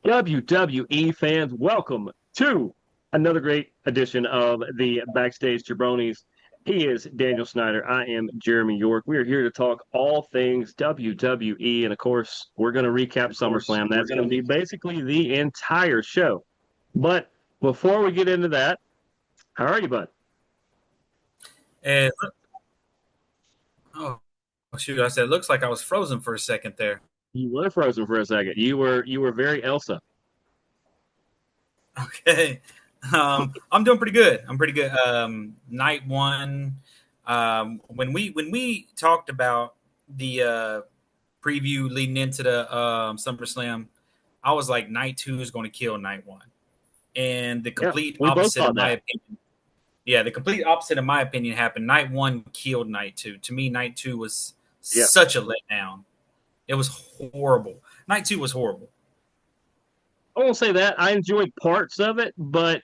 WWE fans, welcome to another great edition of the Backstage Jabronis. He is Daniel Snyder. I am Jeremy York. We are here to talk all things WWE. And of course, we're going to recap SummerSlam. That's going to be basically the entire show. But before we get into that, how are you, bud? And oh, shoot, I said, it looks like I was frozen for a second there. You were frozen for a second. You were very Elsa. Okay. I'm doing pretty good. I'm pretty good. Night one, when we talked about the preview leading into the SummerSlam, I was like, night two is going to kill night one, and the Yeah, complete we both opposite, thought in my that. opinion. Yeah, the complete opposite, in my opinion, happened. Night one killed night two. To me, night two was Yeah. such a letdown. It was horrible. Night two was horrible. I won't say that. I enjoyed parts of it, but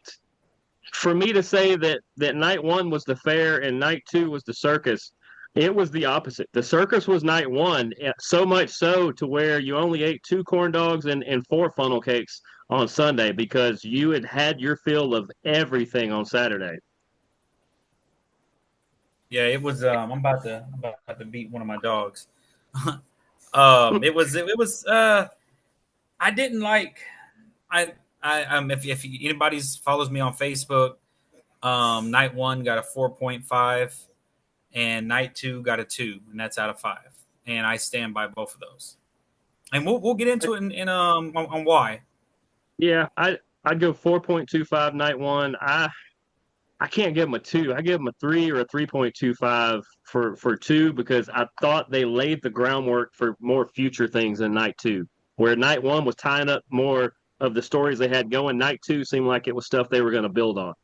for me to say that night one was the fair and night two was the circus, it was the opposite. The circus was night one, so much so to where you only ate two corn dogs and four funnel cakes on Sunday because you had had your fill of everything on Saturday. Yeah, it was. I'm about to beat one of my dogs. It was. I didn't like. I if anybody's follows me on Facebook, night one got a 4.5, and night two got a 2, and that's out of 5. And I stand by both of those. And we'll get into it on why. Yeah, I'd go 4.25 night one. I can't give them a two. I give them a three or a 3.25 for two because I thought they laid the groundwork for more future things in night two. Where night one was tying up more of the stories they had going, night two seemed like it was stuff they were going to build on.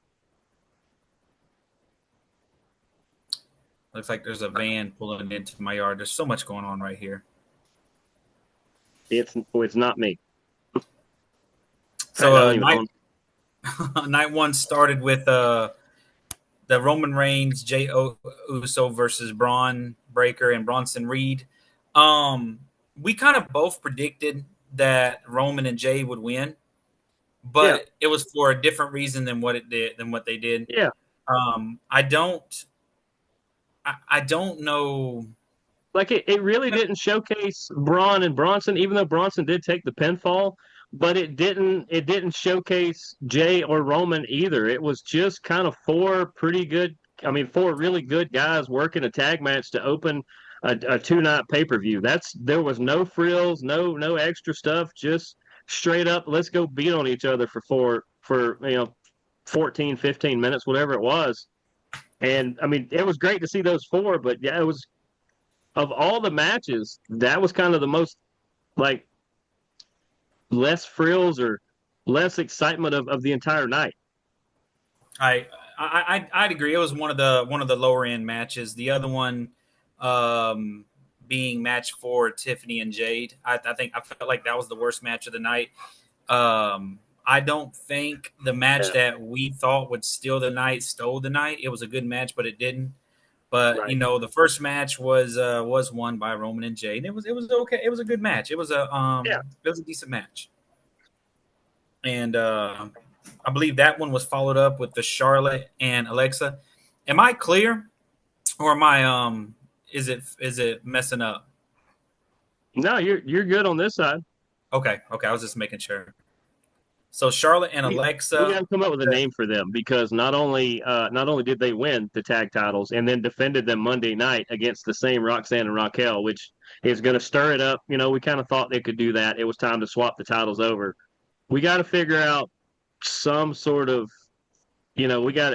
Looks like there's a van pulling into my yard. There's so much going on right here. It's not me. In fact, So I don't even night own. night one started with the Roman Reigns, Uso versus Braun Breaker and Bronson Reed. We kind of both predicted that Roman and Jay would win, Yeah, but it was for a different reason than what they did. yeah. I don't know. Like it really didn't showcase Braun and Bronson, even though Bronson did take the pinfall, but it didn't showcase Jay or Roman either. It was just kind of four pretty good, I mean, four really good guys working a tag match to open a two-night pay-per-view. There was no frills, no extra stuff, just straight up let's go beat on each other for 14, 15 minutes, whatever it was. And I mean, it was great to see those four, but yeah, it was of all the matches, that was kind of the most like less frills or less excitement of the entire night. I I'd agree. It was one of the lower end matches. The other one, being match for Tiffany and Jade. I felt like that was the worst match of the night. I don't think the match Yeah, that we thought would steal the night stole the night. It was a good match, but it didn't. But right. the first match was won by Roman and Jade. It was okay. It was a good match. Yeah, It was a decent match, and I believe that one was followed up with the Charlotte and Alexa. Am I clear, or am I is it messing up? no, you're good on this side. Okay, okay. I was just making sure. So Charlotte and We got Alexa. to come up with a name for them because not only did they win the tag titles and then defended them Monday night against the same Roxanne and Raquel, which is going to stir it up. We kind of thought they could do that. It was time to swap the titles over. We got to figure out some sort of, we got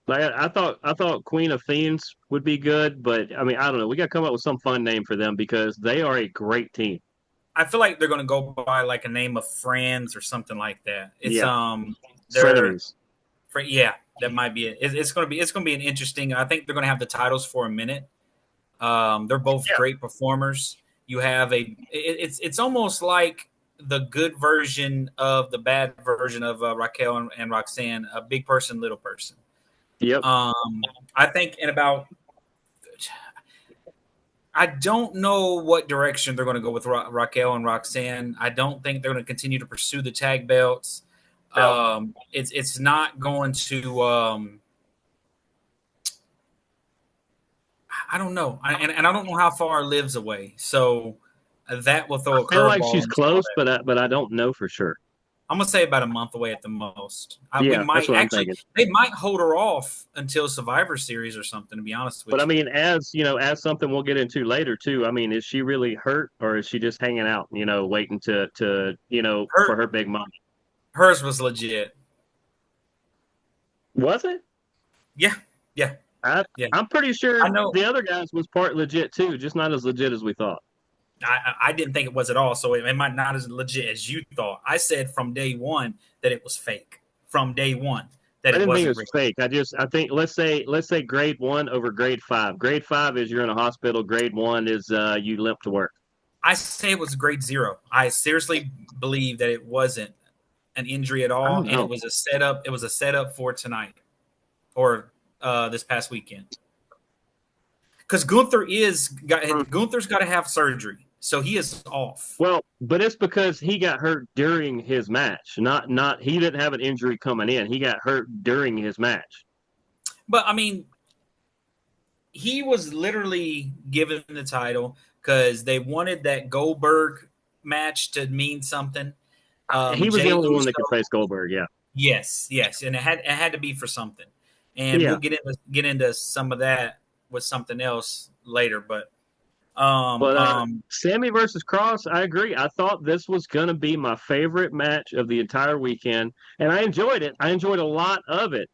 like I thought Queen of Fiends would be good, but I mean I don't know. We got to come up with some fun name for them because they are a great team. I feel like they're going to go by like a name of Friends or something like that. It's Yeah, they're frenemies. yeah, that might be it. It's going to be an interesting. I think they're going to have the titles for a minute. They're both Yeah, great performers. You have it's almost like the good version of the bad version of Raquel and Roxanne, a big person, little person. yep. Um, I think in about I don't know what direction they're going to go with Raquel and Roxanne. I don't think they're going to continue to pursue the tag belts. It's not going to. I don't know, and I don't know how far Liv's away. So that will throw a I feel like curveball she's into all close, that. but I don't know for sure. I'm gonna say about a month away at the most. We Yeah, that's might what I'm actually, thinking. they might hold her off until Survivor Series or something. To be honest But I with you, mean, as you know, as something we'll get into later too. I mean, is she really hurt, or is she just hanging out? Waiting to for her her big money. hers was legit. Was it? Yeah, yeah, I yeah. I'm pretty sure I know. the other guys was part legit too, just not as legit as we thought. I didn't think it was at all, so it might not as legit as you thought. I said from day one that it was fake. From day one that I it didn't think it wasn't was real. fake. I think let's say grade 1 over grade 5. Grade 5 is you're in a hospital. Grade 1 is you limp to work. I say it was grade zero. I seriously believe that it wasn't an injury at I all, don't and it know. was a setup. It was a setup for tonight or this past weekend. Because Gunther's got to have surgery, so he is off. Well, but it's because he got hurt during his match. Not he didn't have an injury coming in. He got hurt during his match. But I mean, he was literally given the title because they wanted that Goldberg match to mean something. He was the Jay only one Uso, that could face Goldberg. Yeah. yes, and it had to be for something. And Yeah. we'll get into some of that with something else later. But But Sammy versus Cross, I agree. I thought this was going to be my favorite match of the entire weekend, and I enjoyed it. I enjoyed a lot of it.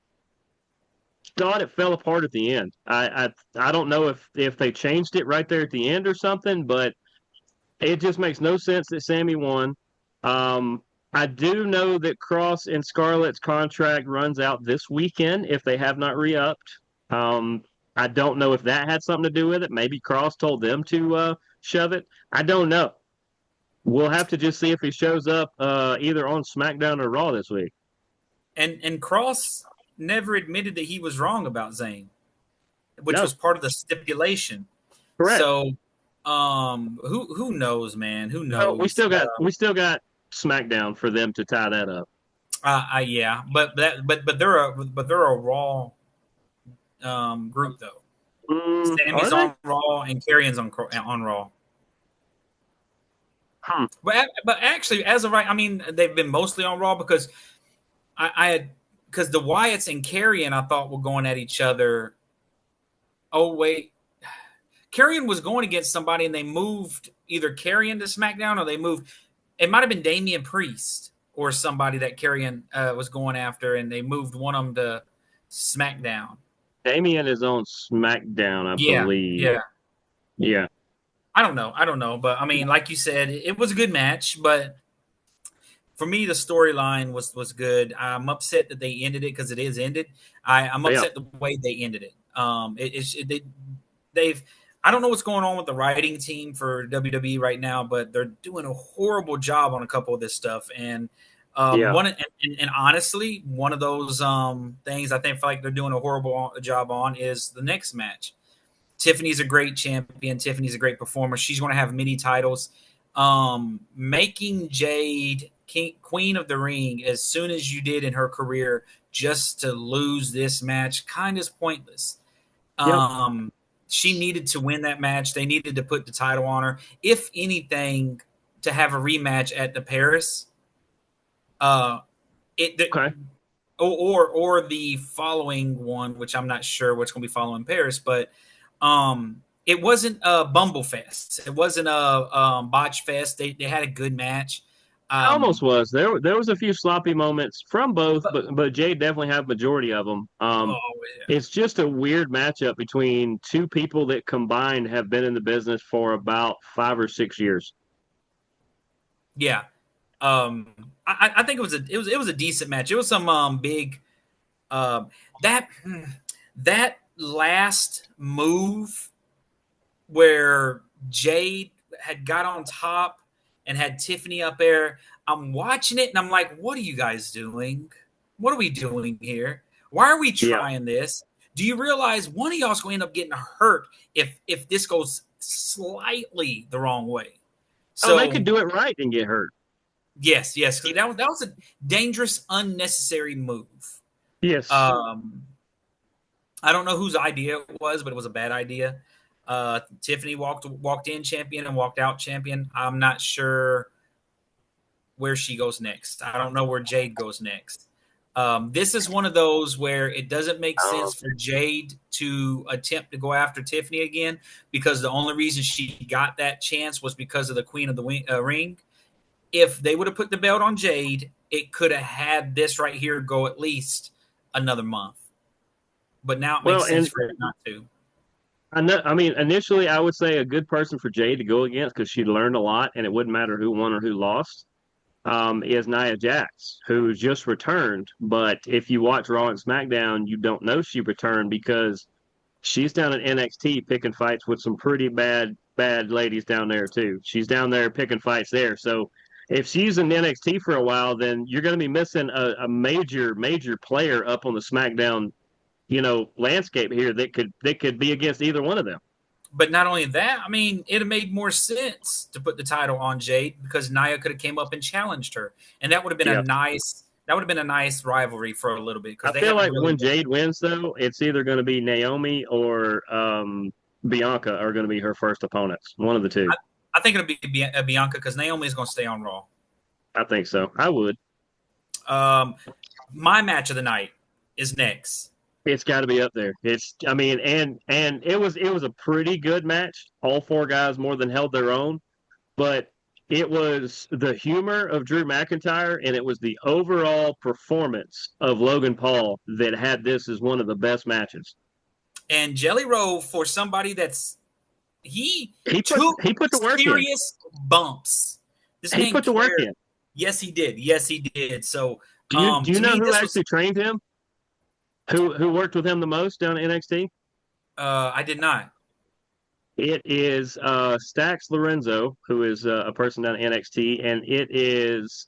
Thought it fell apart at the end. I don't know if they changed it right there at the end or something, but it just makes no sense that Sammy won. Um, I do know that Cross and Scarlett's contract runs out this weekend if they have not re-upped. Um, I don't know if that had something to do with it. Maybe Cross told them to shove it. I don't know. We'll have to just see if he shows up either on SmackDown or Raw this week. and Cross never admitted that he was wrong about Zayn, which No, was part of the stipulation. correct. So, who knows, man? Who Well, we knows? still got SmackDown for them to tie that up. Yeah, but they're a Raw group though. Are Sammy's they? on Raw and Karrion's on Raw. Hmm. But actually, as of right, I mean, they've been mostly on Raw because I had because the Wyatts and Karrion I thought were going at each other. Oh wait, Karrion was going against somebody and they moved either Karrion to SmackDown or they moved. It might have been Damian Priest or somebody that Karrion was going after, and they moved one of them to SmackDown. Damian is on SmackDown, I Yeah, believe. yeah. Yeah. I don't know, but I mean, like you said, it was a good match. But for me, the storyline was good. I'm upset that they ended it because it is ended. I'm Yeah. upset the way they ended it. They've I don't know what's going on with the writing team for WWE right now, but they're doing a horrible job on a couple of this stuff. And Yeah. and honestly, one of those things I think feel like they're doing a horrible job on is the next match. Tiffany's a great champion. Tiffany's a great performer. She's going to have many titles. Making Jade Queen of the Ring as soon as you did in her career just to lose this match kind of is pointless. Yep. She needed to win that match. They needed to put the title on her. If anything, to have a rematch at the Paris. Okay. Or the following one, which I'm not sure what's going to be following Paris, but it wasn't a Bumble Fest. It wasn't a Botch Fest. They had a good match. It almost was. There was a few sloppy moments from both, But, but Jade definitely had majority of them. oh, It's just a weird matchup between two people that combined have been in the business for about 5 or 6 years. yeah. I think it was a decent match. It was some big that that last move where Jade had got on top and had Tiffany up there. I'm watching it and I'm like, what are you guys doing? What are we doing here? Why are we Yeah. trying this? Do you realize one of y'all's going to end up getting hurt if this goes slightly the wrong way. Oh, they could So do it right and get hurt. yes, that was a dangerous, unnecessary move. Yes. Um, I don't know whose idea it was, but it was a bad idea. Tiffany walked in champion and walked out champion. I'm not sure where she goes next. I don't know where Jade goes next. This is one of those where it doesn't make sense for Jade to attempt to go after Tiffany again, because the only reason she got that chance was because of the Queen of the Ring. If they would have put the belt on Jade, it could have had this right here go at least another month. But now it Well, makes sense and for it not to. I know. I mean, initially, I would say a good person for Jade to go against because she learned a lot, and it wouldn't matter who won or who lost. Is Nia Jax, who just returned. But if you watch Raw and SmackDown, you don't know she returned because she's down in NXT picking fights with some pretty bad ladies down there too. She's down there picking fights there. So if she's in NXT for a while, then you're going to be missing a major player up on the SmackDown, landscape here that could be against either one of them. But not only that, I mean, it made more sense to put the title on Jade because Nia could have came up and challenged her, and that would have been Yeah. a nice rivalry for a little bit because I they feel haven't like really when Jade wins, though, it's either going to be Naomi or Bianca are going to be her first opponents. One of the two. I think it'll be Bianca because Naomi is going to stay on Raw. I think so. I would. My match of the night is next. It's got to be up there. I mean, and it was a pretty good match. All four guys more than held their own, but it was the humor of Drew McIntyre and it was the overall performance of Logan Paul that had this as one of the best matches. And Jelly Roll, for somebody that's he put the work in. Serious bumps. He put the work in. Yes, he did. Yes, he did. So, do you know who actually trained him? Who worked with him the most down at NXT? I did not. It is Stax Lorenzo, who is a person down at NXT, and it is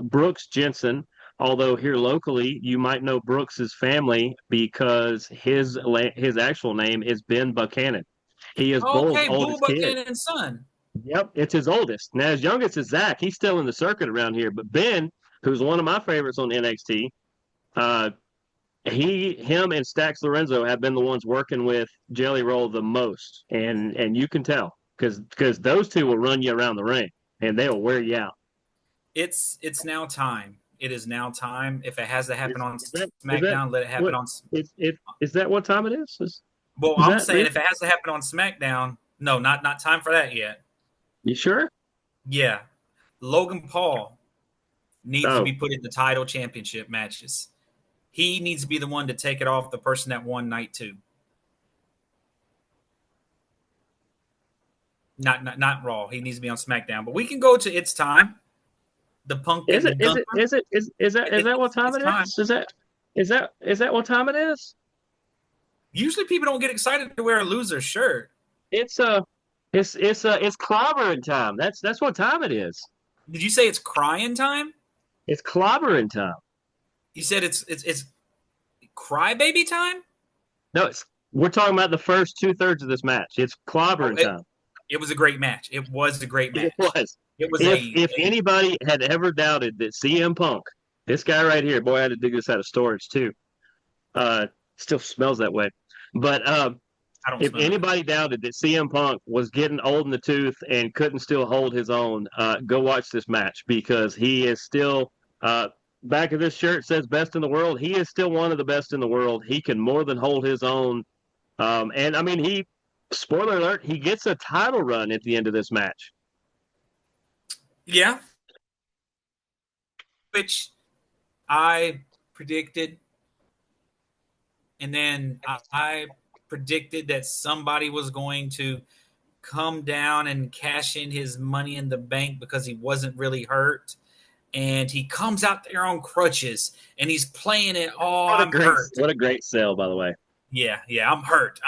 Brooks Jensen. Although here locally, you might know Brooks's family because his actual name is Ben Buchanan. He is Bull's oldest kid. Buchanan's son. Yep, it's his oldest. Now his youngest is Zach. He's still in the circuit around here, but Ben, who's one of my favorites on NXT, him and Stax Lorenzo have been the ones working with Jelly Roll the most, and you can tell because those two will run you around the ring and they'll wear you out. It's now time. It is now time. If it has to happen on SmackDown, let it happen on. Is that what time it is? I'm saying if it has to happen on SmackDown, no, not time for that yet. You sure? Yeah, Logan Paul needs to be put in the title championship matches. He needs to be the one to take it off the person that won night 2. Not Raw. He needs to be on SmackDown. But we can go to It's Time. The Punk. Is that what time it is? Is that what time it is? Usually people don't get excited to wear a loser shirt. It's clobbering time. That's what time it is. Did you say it's crying time? It's clobbering time. You said it's crybaby time? No, we're talking about the first 2/3 of this match. It's clobbering time. It was a great match. It was a great match. It was. If anybody had ever doubted that CM Punk, this guy right here, boy, I had to dig this out of storage too. Still smells that way. But if anybody doubted that CM Punk was getting old in the tooth and couldn't still hold his own, go watch this match because he is still. Back of this shirt says best in the world. He is still one of the best in the world. He can more than hold his own. And I mean, spoiler alert, he gets a title run at the end of this match. Yeah. Which I predicted. And then I predicted that somebody was going to come down and cash in his money in the bank because he wasn't really hurt. And he comes out there on crutches, and he's playing it. Oh, I'm hurt. What a great sell, by the way. Yeah, I'm hurt.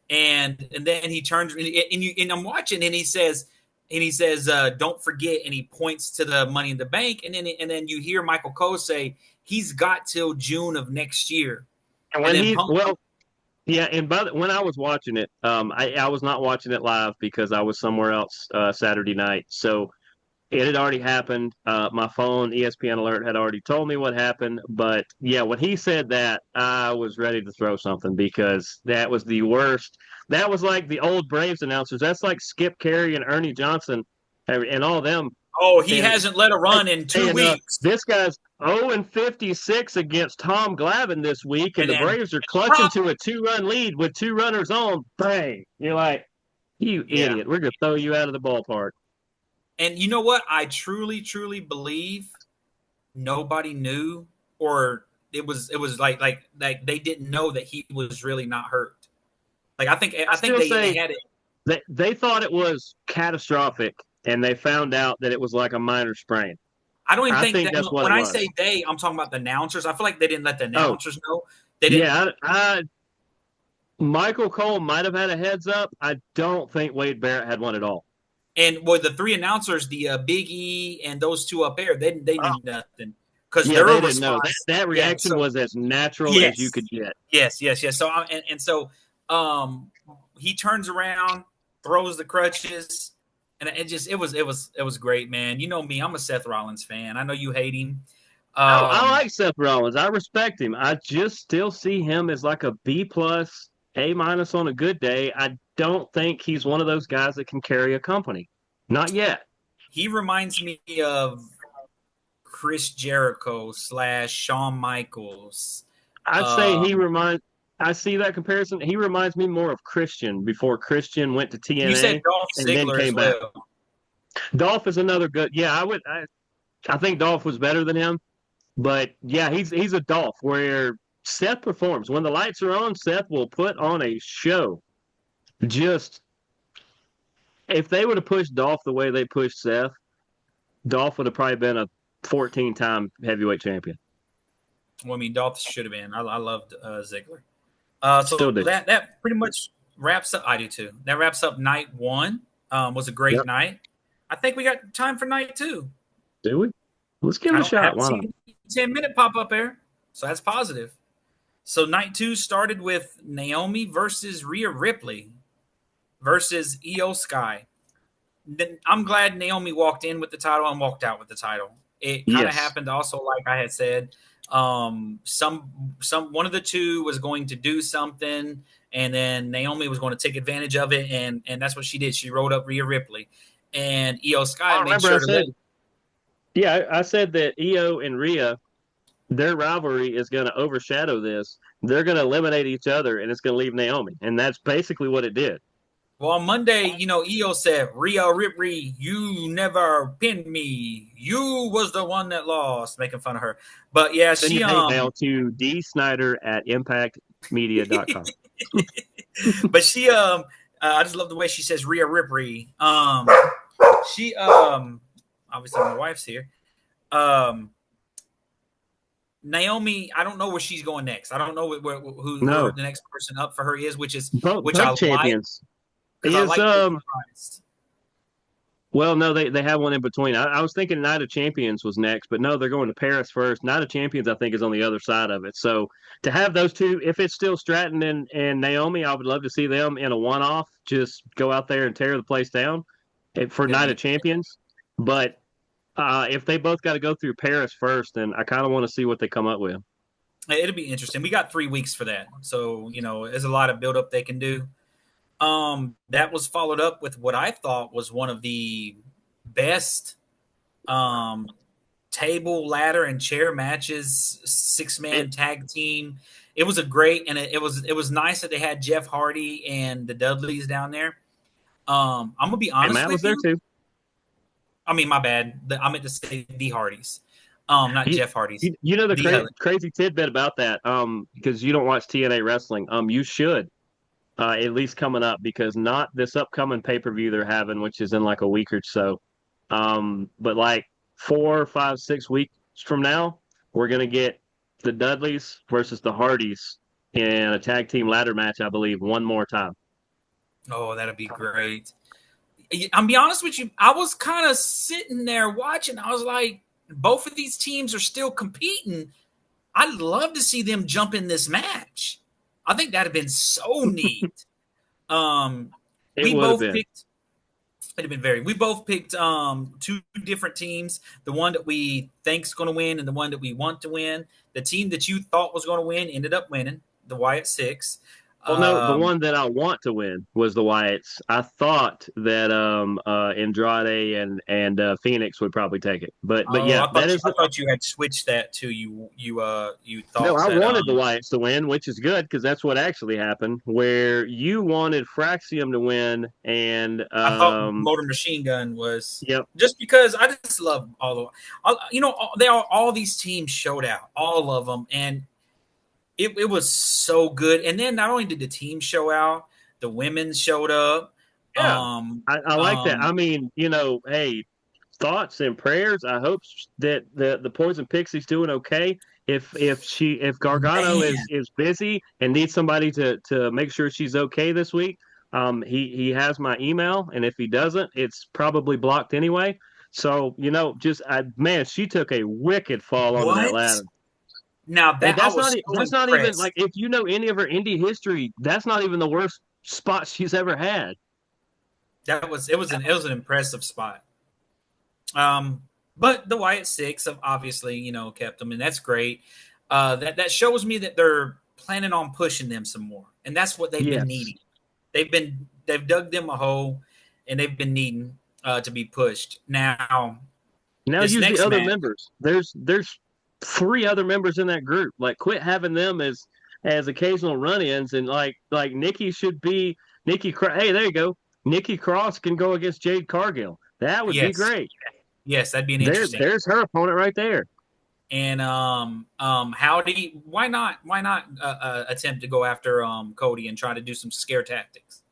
And then he turns, and I'm watching, and he says, "Don't forget." And he points to the Money in the Bank, and then you hear Michael Cole say, "He's got till June of next year." And Yeah, and when I was watching it, I was not watching it live because I was somewhere else Saturday night. So it had already happened. My phone, ESPN alert, had already told me what happened. But yeah, when he said that, I was ready to throw something because that was the worst. That was like the old Braves announcers. That's like Skip Carey and Ernie Johnson and all them. Oh, he And hasn't let a run in 2 saying, weeks. this guy's 0-56 against Tom Glavine this week, and And the then Braves are clutching to a 2-run lead with 2 runners on. Bang! You're like, you yeah. idiot. We're going to throw you out of the ballpark. And you know what? I truly, truly believe nobody knew, or it was like they didn't know that he was really not hurt. Like I I think still they say had it. they thought it was catastrophic, and they found out that it was like a minor sprain. I don't even I think think that that's what when it I was. say they, I'm talking about the announcers. I feel like they didn't let the Oh, announcers know. They didn't. yeah. Michael Cole might have had a heads up. I don't think Wade Barrett had one at all. And with the three announcers, the Big E and those two up there, they Oh, knew nothing because yeah, their they didn't know. response. That Yeah. reaction So was as natural as you could yes, get. yes. So and so um, he turns around, throws the crutches, and it was great, man. You know me, I'm a Seth Rollins fan. I know you hate him. I Um, like Seth Rollins. I respect him. I just still see him as like a B plus, A minus on a good day. I don't think he's one of those guys that can carry a company. Not yet. he reminds me of Chris Jericho / Shawn Michaels. I'd say Um, I see that comparison. He reminds me more of Christian before Christian went to and you said TNA Dolph and then Ziggler as came back. well. Dolph is another good. Yeah, I think Dolph was better than him, but yeah, he's a Dolph where Seth performs. When the lights are on, Seth will put on a show. Just if they would have pushed Dolph the way they pushed Seth, Dolph would have probably been a 14-time heavyweight champion. Well, I mean, Dolph should have been. I loved Ziggler. Still So do. that pretty much wraps up. I do too. That wraps up night one. Was a great Yep. night. I think we got time for night two. Do we? Let's give it I a don't I shot. haven't Why not? seen 10-minute pop up there, so that's positive. So night two started with Naomi versus Rhea Ripley versus Io Sky. Then I'm glad Naomi walked in with the title and walked out with the title. It kind of Yes. happened also, like I had said. Some one of the two was going to do something, and then Naomi was going to take advantage of it, and that's what she did. She rolled up Rhea Ripley, and Io Sky I made remember I sure to let. said, yeah, I said that Io and Rhea, their rivalry is going to overshadow this. They're going to eliminate each other, and it's going to leave Naomi. And that's basically what it did. Well, on Monday, Io said, Rhea Ripley, you never pinned me. You was the one that lost, making fun of her. But yeah, Send your hate mail to dsnyder@impactmedia.com. but she I just love the way she says Rhea Ripley. She obviously my wife's here. Naomi, I don't know where she's going next. I don't know who No, the next person up for her is, which I both like champions. because I Is like the surprise. well, no, they have one in between. I was thinking Night of Champions was next, but no, they're going to Paris first. Night of Champions, I think, is on the other side of it. So to have those two, if it's still Stratton and Naomi, I would love to see them in a one-off. Just go out there and tear the place down for It'll Night be of Champions. But if they both got to go through Paris first, then I kind of want to see what they come up with. it'll be interesting. We got 3 weeks for that, so there's a lot of buildup they can do. That was followed up with what I thought was one of the best um, table, ladder, and chair matches, 6-man And, tag team. It was a great, and it was nice that they had Jeff Hardy and the Dudleys down there. I'm gonna be and honest Matt was with there you. too. I mean, my bad. I meant to say the Hardys, not You, Jeff Hardy's. you know the The crazy tidbit about that, because you don't watch TNA wrestling. You should. At least coming up because not this upcoming pay-per-view they're having, which is in like a week or so. But like 4, 5, 6 weeks from now, we're gonna get the Dudleys versus the Hardys in a tag team ladder match, I believe, one more time. Oh, that'd be great. I'll be honest with you. I was kind of sitting there watching. I was like, both of these teams are still competing. I'd love to see them jump in this match. I think that'd have been so neat. It We would have both been. picked. It'd have been very. We both picked two different teams. The one that we think's going to win, and the one that we want to win. The team that you thought was going to win ended up winning. The Wyatt Six. Well, no, the Um, one that I want to win was the Wyatts. I thought that Andrade and Phoenix would probably take it, but oh, yeah, that is I thought you had switched that to you no. thought I that wanted the Wyatts to win, which is good because that's what actually happened. Where you wanted Fraxium to win, and I thought Motor Machine Gun was yep, just because I just love they all these teams showed out, all of them, and it was so good. And then not only did the team show out, the women showed up. yeah, Um, I like that. I um, mean, hey, thoughts and prayers. I hope that the Poison Pixie's doing okay. If Gargano man, is busy and needs somebody to make sure she's okay this week, he has my email, and if he doesn't, it's probably blocked anyway. So man, she took a wicked fall onto that what? ladder. Now And that I was so that's not even like impressed. if you know any of her indie history, that's not even the worst spot she's ever had. That was it was an impressive spot. Um, but the Wyatt Six have obviously kept them, and that's great. That shows me that they're planning on pushing them some more, and that's what they've been Yes. needing. They've dug them a hole, and they've been needing to be pushed. Now Now this use the next other match, members. There's three other members in that group. Like quit having them as occasional run-ins and like Nikki should be Hey, there you go. Nikki Cross can go against Jade Cargill. That would be yes, great. yes, that'd be an interesting. There's her opponent right there. And Howdy, why not attempt to go after Cody and try to do some scare tactics?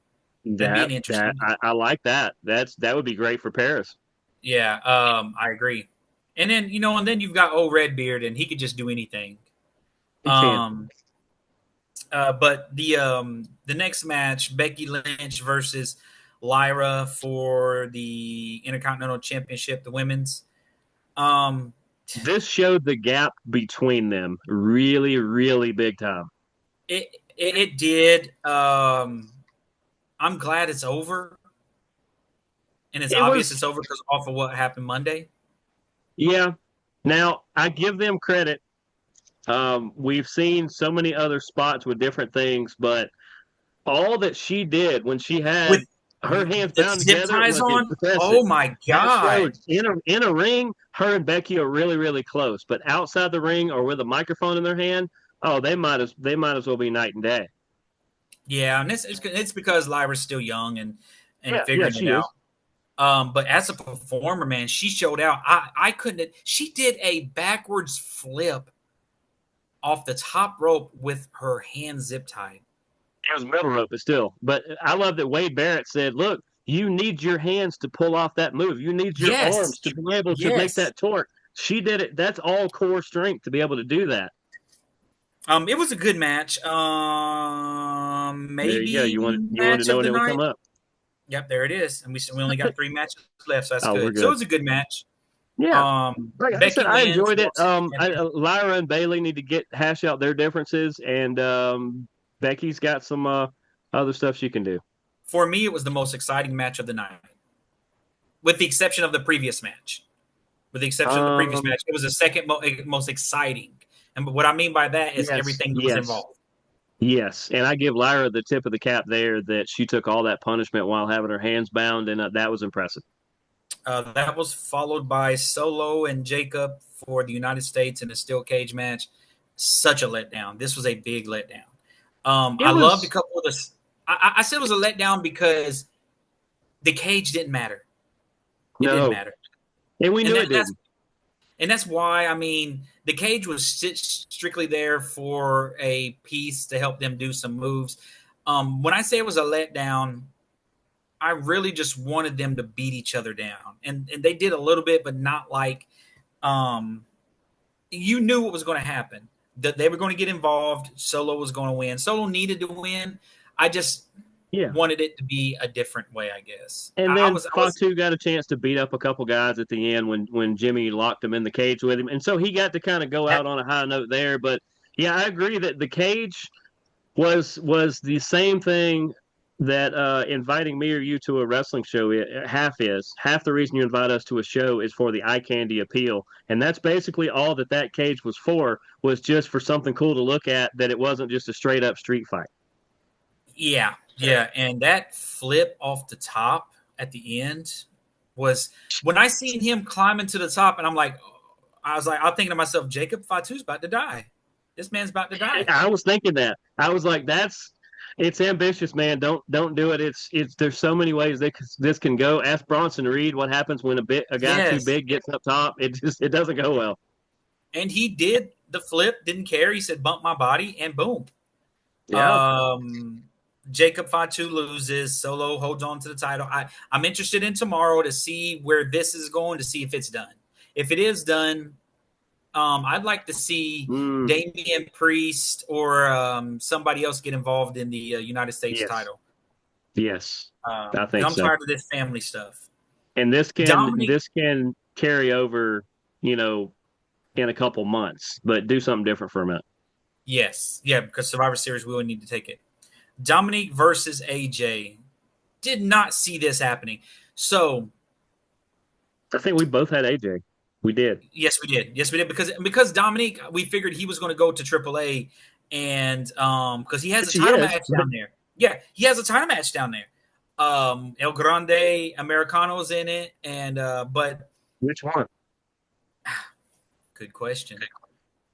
That'd be an That interesting. I like that. That would be great for Paris. Yeah, I agree. And then and then you've got old Redbeard, and he could just do anything. He can. Um, but the next match, Becky Lynch versus Lyra for the Intercontinental Championship, the women's. Um, This showed the gap between them really, really big time. it did. I'm glad it's over, and it's It obvious was it's over because off of what happened Monday. Yeah. Now I give them credit. We've seen so many other spots with different things, but all that she did when she had With her hands the bound zip together ties was on, impressive. oh my That god! showed in a ring, her and Becky are really, really close. But outside the ring or with a microphone in their hand, oh, they might as well be night and day. Yeah, and it's because Lyra's still young and Yeah, figuring it she is. out. But as a performer, man, she showed out. I couldn't. She did a backwards flip off the top rope with her hands zip tied. It was middle rope, but still. But I love that Wade Barrett said, "Look, you need your hands to pull off that move. You need your Yes, arms to be able to make yes. that torque." She did it. That's all core strength to be able to do that. It was a good match. There you go. Maybe You want to match know of when the it will night. come up. Yep, there it is. And we only got 3 matches left, so that's Oh, we're good. So it good. was a good match. Yeah, like I said, Becky I wins, enjoyed it. walks into the championship. Lyra and Bailey need to hash out their differences, and Becky's got some other stuff she can do. For me, it was the most exciting match of the night, with the exception of the previous match. With the exception of the previous Um, match, it was the second most exciting. And what I mean by that is yes, everything that was yes. involved. Yes, and I give Lyra the tip of the cap there that she took all that punishment while having her hands bound, and that was impressive. That was followed by Solo and Jacob for the United States in a steel cage match. Such a letdown. This was a big letdown. It I loved a was couple of the. I said it was a letdown because the cage didn't matter. It didn't no, matter, and we and knew it didn't. that's why I mean the cage was strictly there for a piece to help them do some moves. When I say it was a letdown, I really just wanted them to beat each other down, and they did a little bit, but not like um, you knew what was going to happen. That they were going to get involved. Solo was going to win. Solo needed to win. I just Yeah, wanted it to be a different way, I guess. and I then was, I was, Fatu got a chance to beat up a couple guys at the end when Jimmy locked him in the cage with him, and so he got to kind of go that, out on a high note there. But yeah, I agree that the cage. was the same thing that inviting me or you to a wrestling show half the reason you invite us to a show is for the eye candy appeal, and that's basically all that cage was for, was just for something cool to look at, that it wasn't just a straight up street fight. Yeah, yeah, and that flip off the top at the end was when I seen him climbing to the top, and I'm thinking to myself, Jacob Fatu's about to die. This man's about to die. I was thinking that. I was like, it's ambitious, man. Don't do it. It's there's so many ways this can go. Ask Bronson Reed what happens when a guy too Yes, big gets up top. It doesn't go well. and he did the flip, didn't care. He said, "Bump my body," and boom. Yeah. Um, Jacob Fatu loses. Solo holds on to the title. I'm interested in tomorrow to see where this is going, to see if it's done. If it is done, I'd like to see Mm, Damian Priest or somebody else get involved in the United States yes. title. Yes. I Because think I'm so. tired of this family stuff. And Dominic, this can carry over, you know, in a couple months, but do something different for a minute. yes, yeah, because Survivor Series, we would need to take it. Dominic versus AJ. Did not see this happening. So I think we both had AJ. We did. yes, we did. Yes, we did because Dominic, we figured he was going to go to AAA, and because he has a Which he title is. match down there. Yeah, he has a title match down there. El Grande Americano's in it, and but Which one? good question.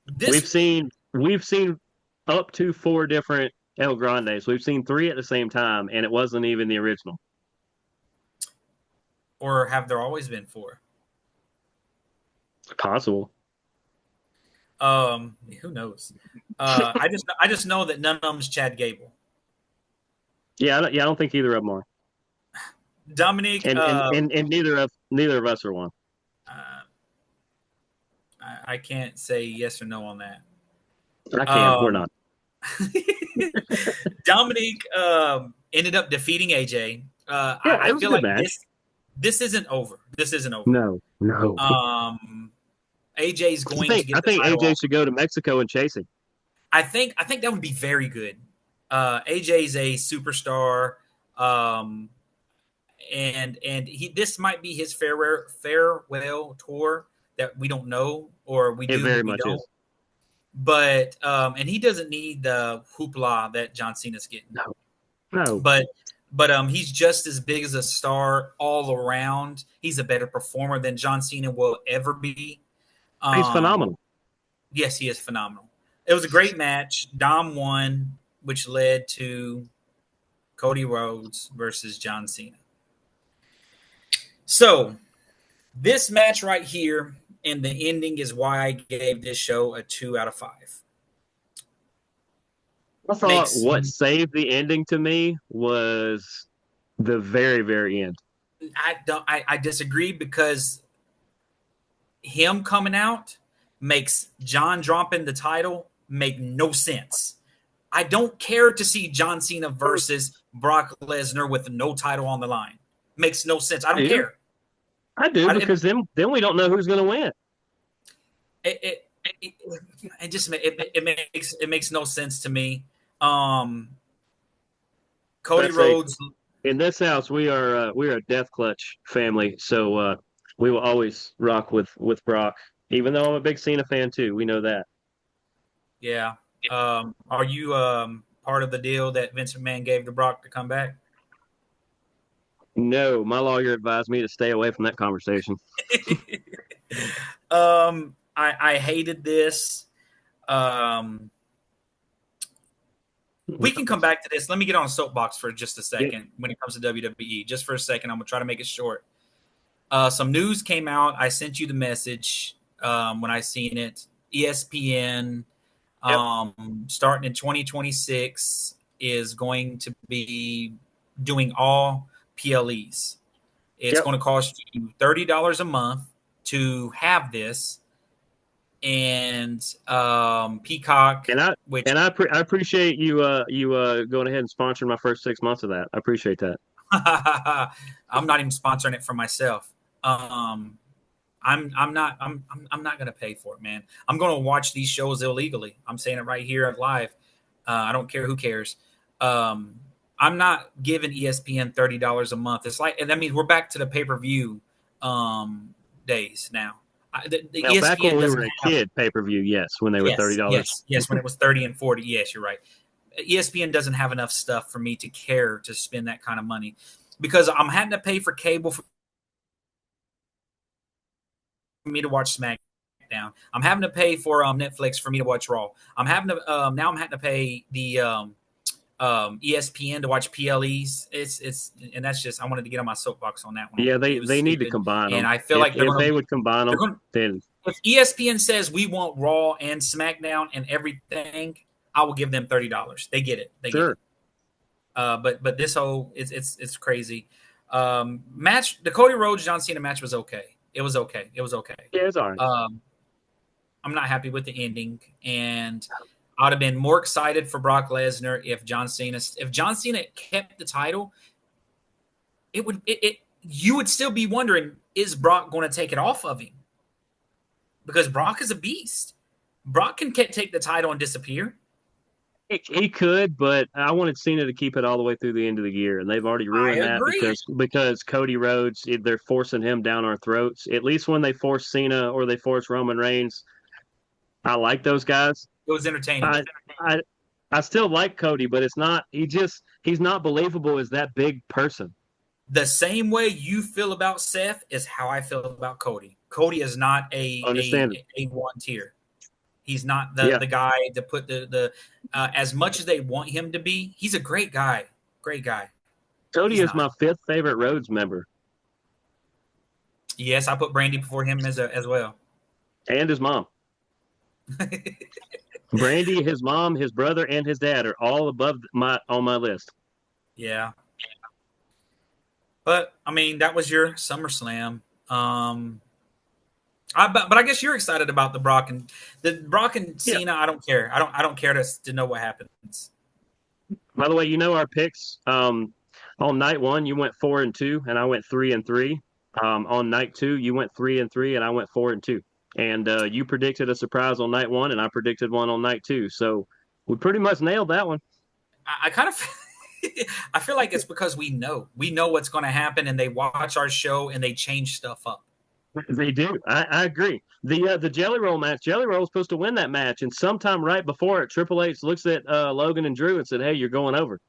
We've This seen up to four different El Grandes. We've seen three at the same time, and it wasn't even the original. or have there always been four? Possible. Who knows? I just know that none of them's Chad Gable. Yeah, I don't think either of them are, Dominic, and neither of us are one. uh, I can't say yes or no on that. I can. We're Um, not. Dominic ended up defeating AJ. Yeah, it I was a feel good like match. this isn't over. This isn't over. No, no. AJ's going to I get the think title AJ off. should go to Mexico and chase him. I think that would be very good. AJ's a superstar, um, and he this might be his farewell tour that we don't know, or we It do very but we much don't. is. But and he doesn't need the hoopla that John Cena's getting. No, no. But he's just as big as a star all around. He's a better performer than John Cena will ever be. He's Um, phenomenal. yes, he is phenomenal. It was a great match. Dom won, which led to Cody Rhodes versus John Cena. So this match right here and the ending is why I gave this show a 2 out of 5. I thought Makes what saved the ending to me was the very, very end. I disagree because him coming out makes John dropping the title make no sense. I don't care to see John Cena versus Brock Lesnar with no title on the line. Makes no sense. I I don't do. care. I do, because then we don't know who's going to win. It, it, it just it makes no sense to me. Cody But I say, Rhodes. in this house, we are a Death Clutch family, so we will always rock with Brock. Even though I'm a big Cena fan too, we know that. Yeah. Are you part of the deal that Vince McMahon gave to Brock to come back? No, my lawyer advised me to stay away from that conversation. I hated this. We can come back to this. Let me get on a soapbox for just a second when it comes to WWE. Just for a second, I'm gonna try to make it short. Some news came out. I sent you the message when I seen it. ESPN, Yep. starting in 2026, is going to be doing all PLEs. It's Yep. going to cost you $30 a month to have this, and Peacock, And I which I appreciate you going ahead and sponsoring my first 6 months of that. I appreciate that. I'm not even sponsoring it for myself. I'm not going to pay for it, man. I'm going to watch these shows illegally. I'm saying it right here live. I don't care who cares. Um, I'm not giving ESPN $30 a month. It's like, and that means we're back to the pay per view days now. The Now, back when ESPN we doesn't were a have. kid, pay-per-view, yes, when they were $30. Yes. When it was 30 and 40, yes, you're right. ESPN doesn't have enough stuff for me to care to spend that kind of money because I'm having to pay for cable for me to watch SmackDown. I'm having to pay for Netflix for me to watch Raw. I'm having to now I'm having to pay the ESPN to watch PLEs. It's and that's just I wanted to get on my soapbox on that one. Yeah, It was they need to stupid, combine and them. I feel If like if they would combine they're them, going then if ESPN says we want Raw and SmackDown and everything, I will give them $30. They get it. They get sure. it. But this whole it's crazy. Match the Cody Rhodes John Cena match was okay. It was okay. It was okay. Yeah, it's all right. I'm not happy with the ending, and I'd have been more excited for Brock Lesnar if John Cena kept the title. It you would still be wondering, is Brock going to take it off of him? Because Brock is a beast. Brock can take the title and disappear. He could, but I wanted Cena to keep it all the way through the end of the year, and they've already I ruined that agree. because Cody Rhodes, they're forcing him down our throats. At least when they force Cena or they force Roman Reigns, I like those guys. It was entertaining. I I I still like Cody, but it's not. He's not believable as that big person. The same way you feel about Seth is how I feel about Cody. Cody is not Understand it? a one tier. He's not the Yeah, the guy to put the as much as they want him to be. He's a great guy. Great guy. Cody He's is not. my fifth favorite Rhodes member, Yes, I put Brandy before him as well. and his mom. Brandy, his mom, his brother, and his dad are all above my on my list. Yeah. But I mean, that was your SummerSlam. But I guess you're excited about the Brock and Yeah. Cena. I don't care. I don't care to know what happens. By the way, you know our picks. On night one, you went 4-2, and I went 3-3. On night two, you went 3-3, and I went 4-2. And you predicted a surprise on night one, and I predicted one on night two. So we pretty much nailed that one. I kind of I feel like it's because we know what's going to happen, and they watch our show and they change stuff up. They do. I agree. The Jelly Roll match, Jelly Roll was supposed to win that match, and sometime right before it, Triple H looks at Logan and Drew and said, "Hey, you're going over."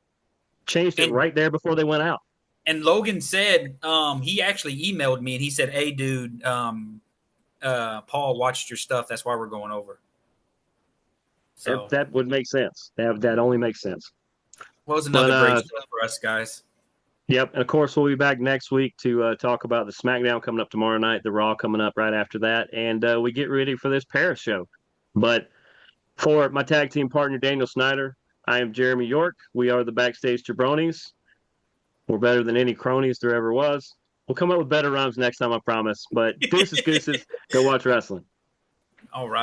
Changed it And right there before they went out. Logan said he actually emailed me and he said, "Hey, dude, Paul watched your stuff. That's why we're going over." So That would make sense. That only makes sense. was But another great show for us guys. yep, and of course we'll be back next week to talk about the SmackDown coming up tomorrow night, the Raw coming up right after that, and we get ready for this Paris show. But for my tag team partner Daniel Snyder, I am Jeremy York. We are the Backstage Jabronis. We're better than any cronies there ever was. We'll come up with better rhymes next time, I promise. But deuces, gooses, go watch wrestling. All right.